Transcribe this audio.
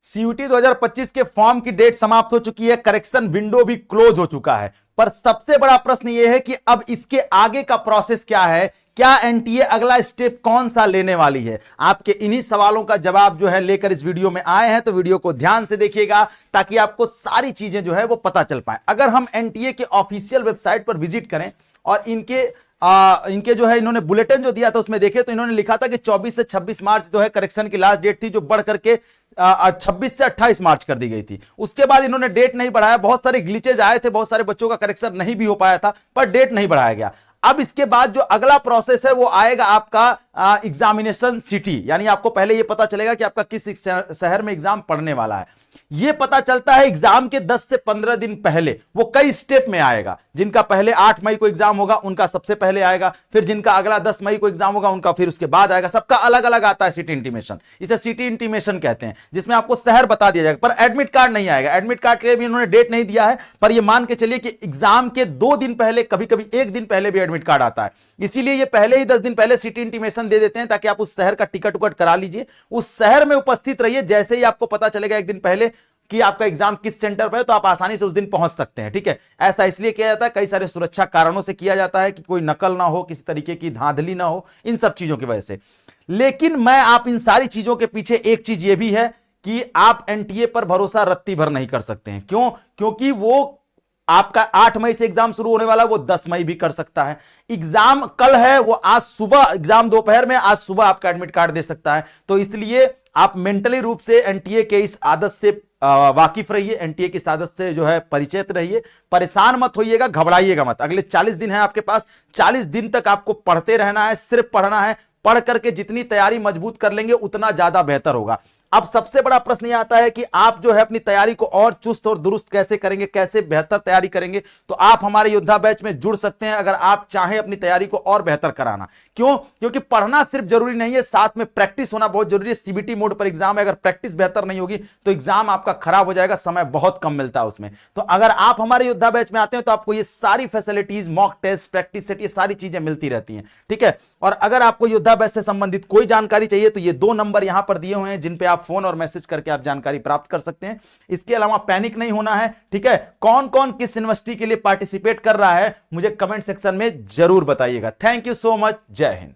CUT 2025 के form की date समाप्त हो चुकी है, करेक्शन विंडो भी क्लोज हो चुका है, पर सबसे बड़ा प्रश्न यह है कि अब इसके आगे का प्रोसेस क्या है, क्या एनटीए अगला स्टेप कौन सा लेने वाली है। आपके इन्हीं सवालों का जवाब जो है लेकर इस वीडियो में आए हैं, तो वीडियो को ध्यान से देखिएगा ताकि आपको सारी चीजें जो है वो पता चल पाए। अगर हम एनटीए के ऑफिशियल वेबसाइट पर विजिट करें और इनके जो है इन्होंने बुलेटिन जो दिया था उसमें देखे तो इन्होंने लिखा था कि 24 से 26 मार्च जो है करेक्शन की लास्ट डेट थी, जो बढ़ करके 26 से 28 मार्च कर दी गई थी। उसके बाद इन्होंने डेट नहीं बढ़ाया, बहुत सारे ग्लिचेज आए थे, बहुत सारे बच्चों का करेक्शन नहीं भी हो पाया था, पर डेट नहीं बढ़ाया गया। अब इसके बाद जो अगला प्रोसेस है वो आएगा आपका एग्जामिनेशन सिटी, यानी आपको पहले ये पता चलेगा कि आपका किस शहर में एग्जाम पढ़ने वाला है। ये पता चलता है एग्जाम के 10 से 15 दिन पहले। वो कई स्टेप में आएगा, जिनका पहले 8 मई को एग्जाम होगा उनका सबसे पहले आएगा, फिर जिनका अगला 10 मई को एग्जाम होगा उनका फिर उसके बाद आएगा। सबका अलग अलग आता है सिटी इंटीमेशन, इसे सिटी इंटीमेशन कहते हैं, जिसमें आपको शहर बता दिया जाएगा, पर एडमिट कार्ड नहीं आएगा। एडमिट कार्ड के लिए भी उन्होंने डेट नहीं दिया है, पर यह मान के चलिए कि एग्जाम के 2 दिन पहले, कभी कभी 1 दिन पहले भी एडमिट कार्ड आता है। इसीलिए ये पहले ही 10 दिन पहले सिटी इंटीमेशन दे देते हैं ताकि आप उस शहर का टिकट उकट करा लीजिए, उस शहर में उपस्थित रहिए। जैसे ही आपको पता चलेगा 1 दिन पहले कि आपका एग्जाम किस सेंटर पर है, तो आप आसानी से उस दिन पहुंच सकते हैं। ठीक है, ऐसा इसलिए किया जाता है, कई सारे सुरक्षा कारणों से किया जाता है कि कोई नकल ना हो, किसी तरीके की धांधली ना हो, इन सब चीजों की वजह से। लेकिन मैं आप इन सारी चीजों के पीछे एक चीज ये भी है कि आप एनटीए पर भरोसा रत्ती भर नहीं कर सकते हैं। क्यों? क्योंकि वो आपका 8 मई से एग्जाम शुरू होने वाला, वो 10 मई भी कर सकता है। एग्जाम कल है, वो आज सुबह, एग्जाम दोपहर में, आज सुबह आपका एडमिट कार्ड दे सकता है। तो इसलिए आप मेंटली रूप से एनटीए के इस आदत से वाकिफ रहिए, एनटीए की इस आदत से जो है परिचित रहिए। परेशान मत होइएगा, घबराइएगा मत। अगले 40 दिन है आपके पास, 40 दिन तक आपको पढ़ते रहना है, सिर्फ पढ़ना है। पढ़ करके जितनी तैयारी मजबूत कर लेंगे उतना ज्यादा बेहतर होगा। अब सबसे बड़ा प्रश्न यह आता है कि आप जो है अपनी तैयारी को और चुस्त और दुरुस्त कैसे करेंगे, कैसे बेहतर तैयारी करेंगे। तो आप हमारे योद्धा बैच में जुड़ सकते हैं अगर आप चाहें अपनी तैयारी को और बेहतर कराना। क्यों? क्योंकि पढ़ना सिर्फ जरूरी नहीं है, साथ में प्रैक्टिस होना बहुत जरूरी है। सीबीटी मोड पर एग्जाम है, अगर प्रैक्टिस बेहतर नहीं होगी तो एग्जाम आपका खराब हो जाएगा, समय बहुत कम मिलता है उसमें। तो अगर आप हमारे योद्धा बैच में आते हैं तो आपको ये सारी facilities, mock test, practice set, ये सारी चीजें मिलती रहती हैं। ठीक है, और अगर आपको योद्धा बैच से संबंधित कोई जानकारी चाहिए तो ये 2 नंबर यहां पर दिए हुए हैं, जिन पे आप फोन और मैसेज करके आप जानकारी प्राप्त कर सकते हैं। इसके अलावा पैनिक नहीं होना है। ठीक है, कौन कौन किस यूनिवर्सिटी के लिए पार्टिसिपेट कर रहा है मुझे कमेंट सेक्शन में जरूर बताइएगा। थैंक यू सो मच, जय हिंद।